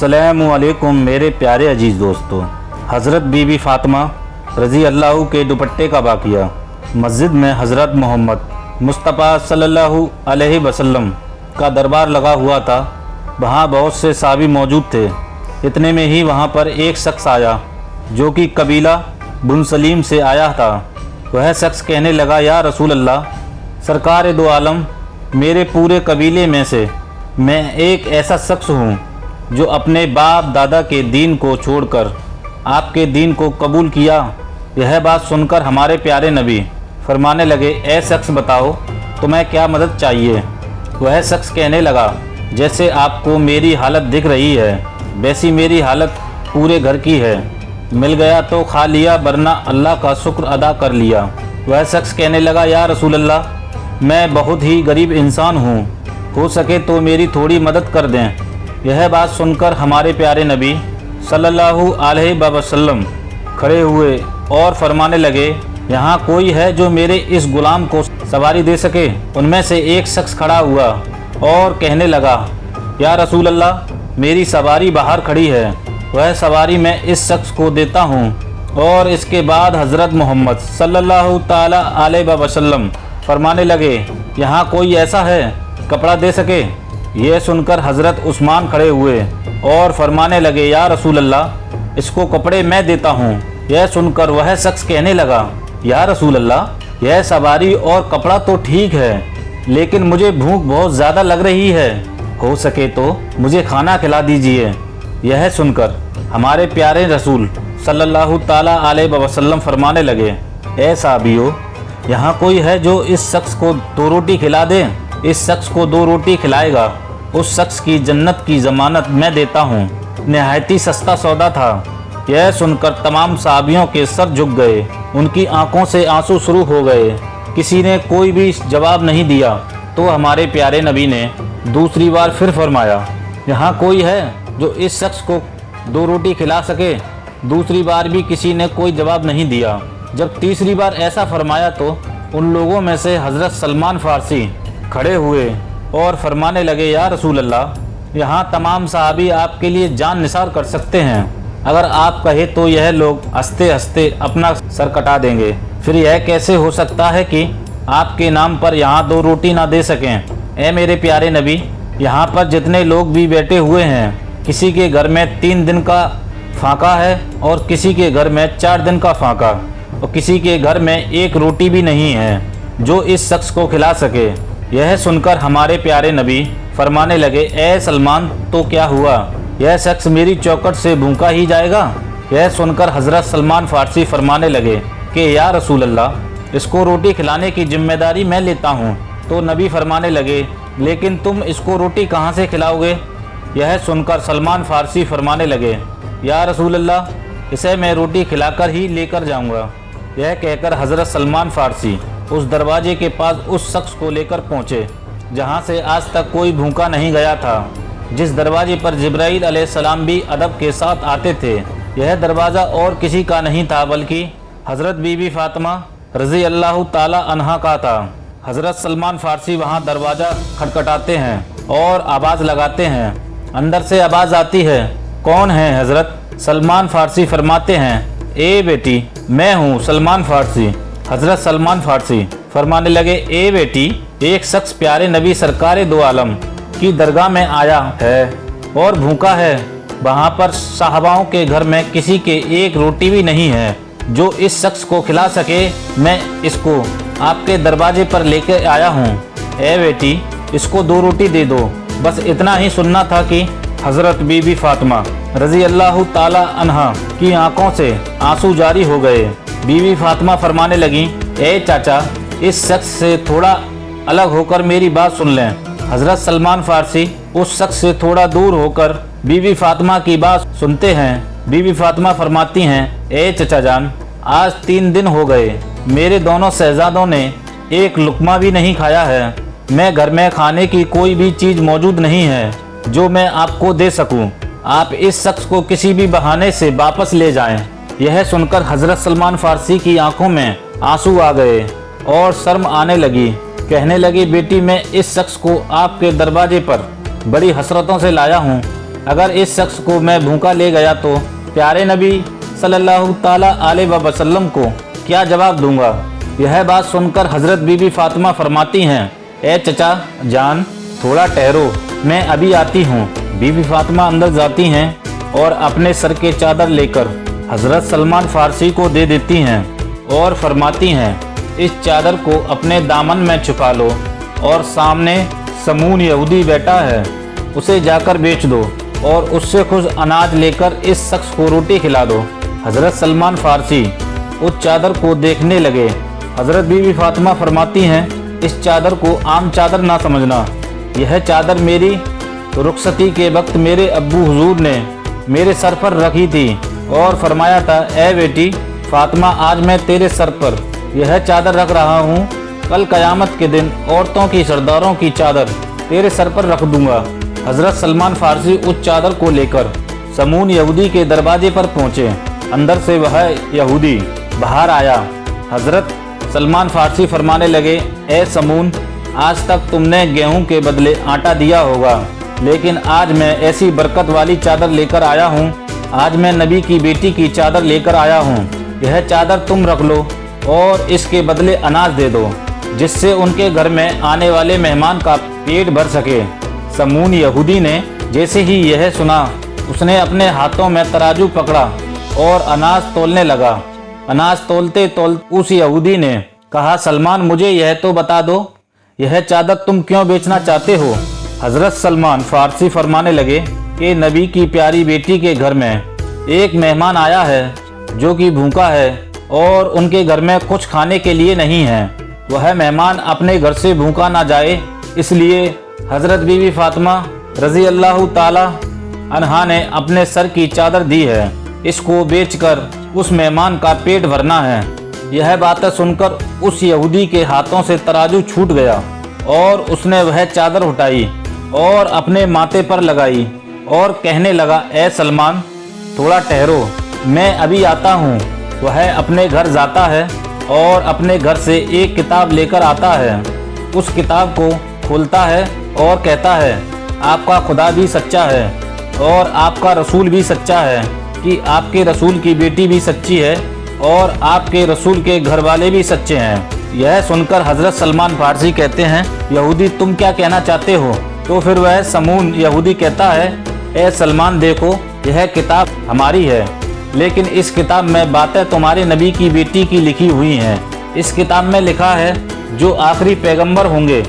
अस्सलामु अलैकुम मेरे प्यारे अजीज़ दोस्तों। हज़रत बीबी फ़ातिमा रज़ी अल्लाह के दुपट्टे का वाक़या। मस्जिद में हज़रत मोहम्मद मुस्तफ़ा सल्लल्लाहु अलैहि वसल्लम का दरबार लगा हुआ था। वहाँ बहुत से साहबी मौजूद थे। इतने में ही वहाँ पर एक शख्स आया जो कि कबीला बुन सलीम से आया था। वह शख्स कहने लगा, या रसूल अल्लाह, सरकार दो आलम, मेरे पूरे कबीले में से मैं एक ऐसा शख्स हूँ जो अपने बाप दादा के दीन को छोड़कर आपके दीन को कबूल किया। यह बात सुनकर हमारे प्यारे नबी फरमाने लगे, ए शख्स बताओ तुम्हें क्या मदद चाहिए। वह शख्स कहने लगा, जैसे आपको मेरी हालत दिख रही है वैसी मेरी हालत पूरे घर की है। मिल गया तो खा लिया, वरना अल्लाह का शुक्र अदा कर लिया। वह शख्स कहने लगा, या रसूल अल्लाह, मैं बहुत ही गरीब इंसान हूँ, हो सके तो मेरी थोड़ी मदद कर दें। यह बात सुनकर हमारे प्यारे नबी सल्लल्लाहु अलैहि वसल्लम खड़े हुए और फरमाने लगे, यहाँ कोई है जो मेरे इस गुलाम को सवारी दे सके। उनमें से एक शख्स खड़ा हुआ और कहने लगा, या रसूल अल्लाह, मेरी सवारी बाहर खड़ी है, वह सवारी मैं इस शख्स को देता हूँ। और इसके बाद हज़रत मोहम्मद सल्लल्लाहु ताला अलैहि वसल्लम फरमाने लगे, यहाँ कोई ऐसा है कपड़ा दे सके। यह सुनकर हज़रत उस्मान खड़े हुए और फरमाने लगे, या रसूल अल्लाह, इसको कपड़े मैं देता हूँ। यह सुनकर वह शख्स कहने लगा, या रसूल अल्लाह, यह सवारी और कपड़ा तो ठीक है, लेकिन मुझे भूख बहुत ज़्यादा लग रही है, हो सके तो मुझे खाना खिला दीजिए। यह सुनकर हमारे प्यारे रसूल सल्लल्लाहु ताला अलैहि वसल्लम फरमाने लगे, ए साहबियो, यहाँ कोई है जो इस शख्स को 2 रोटी खिला दे। इस शख्स को 2 रोटी खिलाएगा, उस शख्स की जन्नत की ज़मानत मैं देता हूँ। नहायती सस्ता सौदा था। यह सुनकर तमाम साहबियों के सर झुक गए, उनकी आंखों से आंसू शुरू हो गए। किसी ने कोई भी जवाब नहीं दिया। तो हमारे प्यारे नबी ने दूसरी बार फिर फरमाया, यहाँ कोई है जो इस शख्स को 2 रोटी खिला सके। दूसरी बार भी किसी ने कोई जवाब नहीं दिया। जब तीसरी बार ऐसा फरमाया तो उन लोगों में से हज़रत सलमान फ़ारसी खड़े हुए और फरमाने लगे, या रसूल अल्लाह, यहाँ तमाम सहाबी आपके लिए जान निसार कर सकते हैं। अगर आप कहे तो यह लोग हंसते हंसते अपना सर कटा देंगे। फिर यह कैसे हो सकता है कि आपके नाम पर यहाँ 2 रोटी ना दे सकें। ए मेरे प्यारे नबी, यहाँ पर जितने लोग भी बैठे हुए हैं, किसी के घर में 3 दिन का फाका है और किसी के घर में 4 दिन का फाका, और किसी के घर में 1 रोटी भी नहीं है जो इस शख्स को खिला सके। यह सुनकर हमारे प्यारे नबी फरमाने लगे, ए सलमान, तो क्या हुआ, यह शख्स मेरी चौखट से भूखा ही जाएगा। यह सुनकर हज़रत सलमान फ़ारसी फरमाने लगे कि या रसूल अल्लाह, इसको रोटी खिलाने की जिम्मेदारी मैं लेता हूँ। तो नबी फरमाने लगे, लेकिन तुम इसको रोटी कहाँ से खिलाओगे। यह सुनकर सलमान फ़ारसी फरमाने लगे, या रसूल अल्लाह, इसे मैं रोटी खिलाकर ही लेकर जाऊँगा। यह कहकर हज़रत सलमान फ़ारसी उस दरवाजे के पास उस शख्स को लेकर पहुँचे जहाँ से आज तक कोई भूखा नहीं गया था, जिस दरवाजे पर जिब्राईल अलैहिस्सलाम भी अदब के साथ आते थे। यह दरवाज़ा और किसी का नहीं था बल्कि हज़रत बीबी फ़ातिमा रज़ी अल्लाह ताला अन्हा का था। हज़रत सलमान फ़ारसी वहाँ दरवाज़ा खटखटाते हैं और आवाज़ लगाते हैं। अंदर से आवाज़ आती है, कौन है हज़रत। सलमान फ़ारसी फरमाते हैं, ए बेटी, मैं हूँ सलमान फ़ारसी। हज़रत सलमान फ़ारसी फरमाने लगे, ए बेटी, एक शख्स प्यारे नबी सरकार दो आलम की दरगाह में आया है और भूखा है। वहाँ पर साहबाओं के घर में किसी के 1 रोटी भी नहीं है जो इस शख्स को खिला सके। मैं इसको आपके दरवाजे पर लेकर आया हूँ। ए बेटी, इसको 2 रोटी दे दो। बस इतना ही सुनना था कि हज़रत बीबी फ़ातिमा रज़ी अल्लाह ताला अन्हा की आंखों से आंसू जारी हो गए। बीबी फ़ातिमा फरमाने लगी, ए चाचा, इस शख्स से थोड़ा अलग होकर मेरी बात सुन लें। हज़रत सलमान फ़ारसी उस शख्स से थोड़ा दूर होकर बीबी फ़ातिमा की बात सुनते हैं। बीबी फ़ातिमा फरमाती हैं, ए चचा जान, आज 3 दिन हो गए, मेरे दोनों शहज़ादों ने 1 लुक़मा भी नहीं खाया है। मैं घर में खाने की कोई भी चीज़ मौजूद नहीं है जो मैं आपको दे सकूं। आप इस शख्स को किसी भी बहाने से वापस ले जाएं। यह सुनकर हज़रत सलमान फ़ारसी की आंखों में आंसू आ गए और शर्म आने लगी। कहने लगी, बेटी, मैं इस शख्स को आपके दरवाजे पर बड़ी हसरतों से लाया हूँ। अगर इस शख्स को मैं भूखा ले गया तो प्यारे नबी सल्लल्लाहु ताला अलैहि वसल्लम को क्या जवाब दूंगा। यह बात सुनकर हज़रत बीबी फातिमा फरमाती हैं, ए चचा जान थोड़ा ठहरो, मैं अभी आती हूँ। बीबी फातिमा अंदर जाती हैं और अपने सर के चादर लेकर हज़रत सलमान फ़ारसी को दे देती हैं और फरमाती हैं, इस चादर को अपने दामन में छुपा लो और सामने समून यहूदी बैठा है, उसे जाकर बेच दो और उससे कुछ अनाज लेकर इस शख्स को रोटी खिला दो। हज़रत सलमान फ़ारसी उस चादर को देखने लगे। हज़रत बीबी फातिमा फरमाती हैं, इस चादर को आम चादर ना समझना, यह चादर मेरी रुखसती के वक्त मेरे अब्बू हुजूर ने मेरे सर पर रखी थी और फरमाया था, ए बेटी फातिमा आज मैं तेरे सर पर यह चादर रख रहा हूँ, कल क़यामत के दिन औरतों की सरदारों की चादर तेरे सर पर रख दूंगा। हज़रत सलमान फ़ारसी उस चादर को लेकर समून यहूदी के दरवाजे पर पहुँचे। अंदर से वह यहूदी बाहर आया। हज़रत सलमान फ़ारसी फरमाने लगे, ए समून आज तक तुमने गेहूं के बदले आटा दिया होगा, लेकिन आज मैं ऐसी बरकत वाली चादर लेकर आया हूँ। आज मैं नबी की बेटी की चादर लेकर आया हूँ। यह चादर तुम रख लो और इसके बदले अनाज दे दो, जिससे उनके घर में आने वाले मेहमान का पेट भर सके। समून यहूदी ने जैसे ही यह सुना, उसने अपने हाथों में तराजू पकड़ा और अनाज तोलने लगा। अनाज तोलते तोलते उस यहूदी ने कहा, सलमान मुझे यह तो बता दो, यह चादर तुम क्यों बेचना चाहते हो। हज़रत सलमान फ़ारसी फरमाने लगे कि नबी की प्यारी बेटी के घर में एक मेहमान आया है जो कि भूखा है और उनके घर में कुछ खाने के लिए नहीं है। वह मेहमान अपने घर से भूखा ना जाए, इसलिए हज़रत बीबी फातिमा रज़ी अल्लाह ताला अन्हा ने अपने सर की चादर दी है। इसको बेचकर उस मेहमान का पेट भरना है। यह बातें सुनकर उस यहूदी के हाथों से तराजू छूट गया और उसने वह चादर उठाई और अपने माथे पर लगाई और कहने लगा, ए सलमान थोड़ा ठहरो, मैं अभी आता हूँ। वह अपने घर जाता है और अपने घर से एक किताब लेकर आता है। उस किताब को खोलता है और कहता है, आपका खुदा भी सच्चा है और आपका रसूल भी सच्चा है कि आपके रसूल की बेटी भी सच्ची है और आपके रसूल के घर वाले भी सच्चे हैं। यह सुनकर हज़रत सलमान फ़ारसी कहते हैं, यहूदी तुम क्या कहना चाहते हो। तो फिर वह समून यहूदी कहता है, ए सलमान देखो यह किताब हमारी है, लेकिन इस किताब में बातें तुम्हारे नबी की बेटी की लिखी हुई हैं। इस किताब में लिखा है जो आखिरी पैगंबर होंगे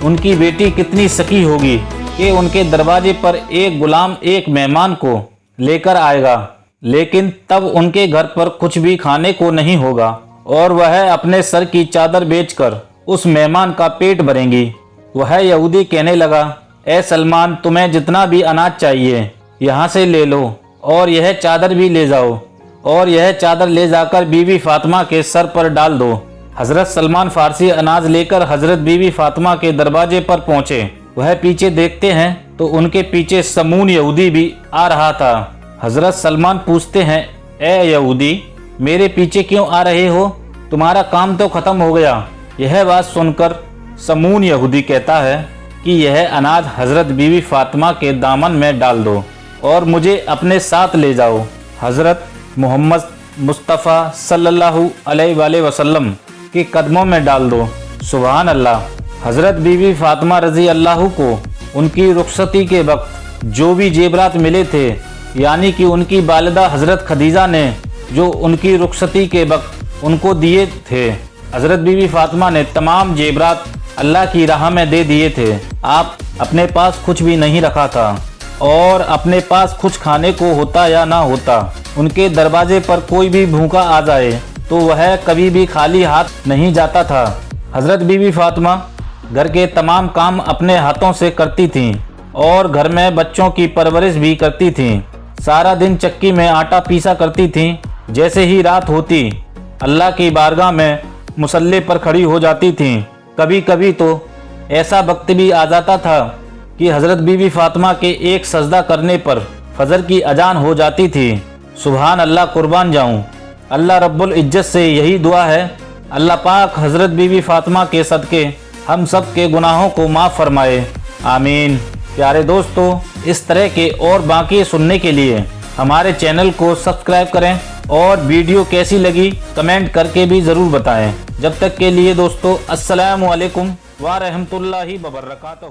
उनकी बेटी कितनी सकी होगी कि उनके दरवाजे पर एक गुलाम एक मेहमान को लेकर आएगा, लेकिन तब उनके घर पर कुछ भी खाने को नहीं होगा और वह अपने सर की चादर बेचकर उस मेहमान का पेट भरेंगी। वह यहूदी कहने लगा, ए सलमान तुम्हें जितना भी अनाज चाहिए यहाँ से ले लो और यह चादर भी ले जाओ और यह चादर ले जाकर बीबी फातिमा के सर पर डाल दो। हज़रत सलमान फ़ारसी अनाज लेकर हज़रत बीबी फातिमा के दरवाजे पर पहुँचे। वह पीछे देखते हैं तो उनके पीछे समून यहूदी भी आ रहा था। हज़रत सलमान पूछते हैं, ए यहूदी मेरे पीछे क्यों आ रहे हो, तुम्हारा काम तो ख़त्म हो गया। यह बात सुनकर समून यहूदी कहता है कि यह अनाज हज़रत बीबी फातिमा के दामन में डाल दो और मुझे अपने साथ ले जाओ। हज़रत मोहम्मद मुस्तफ़ा सल्लल्लाहु अलैहि वसल्लम के कदमों में डाल दो। सुभान अल्लाह। हज़रत बीबी फातिमा रज़ी अल्लाह को उनकी रुखसती के वक्त जो भी जेवरात मिले थे, यानी कि उनकी वालिदा हज़रत खदीजा ने जो उनकी रुखसती के वक्त उनको दिए थे, हज़रत बीबी फातिमा ने तमाम जेवरात अल्लाह की राह में दे दिए थे। आप अपने पास कुछ भी नहीं रखा था और अपने पास कुछ खाने को होता या ना होता, उनके दरवाजे पर कोई भी भूखा आ जाए तो वह कभी भी खाली हाथ नहीं जाता था। हज़रत बीबी फातिमा घर के तमाम काम अपने हाथों से करती थीं और घर में बच्चों की परवरिश भी करती थीं। सारा दिन चक्की में आटा पीसा करती थीं। जैसे ही रात होती अल्लाह की बारगाह में मुसल्ले पर खड़ी हो जाती थीं। कभी कभी तो ऐसा वक्त भी आ जाता था कि हज़रत बीबी फातिमा के एक सजदा करने पर फजर की अजान हो जाती थी। सुभान अल्लाह, कुर्बान जाऊं। अल्लाह रब्बुल इज्जत से यही दुआ है, अल्लाह पाक हज़रत बीबी फातिमा के सदक़े हम सब के गुनाहों को माफ़ फरमाए, आमीन پیارے دوستو، اس طرح کے اور باقی سننے کے لیے ہمارے چینل کو سبسکرائب کریں اور ویڈیو کیسی لگی کمنٹ کر کے بھی ضرور بتائیں۔ جب تک کے لیے دوستو، السلام علیکم ورحمۃ اللہ وبرکاتہ۔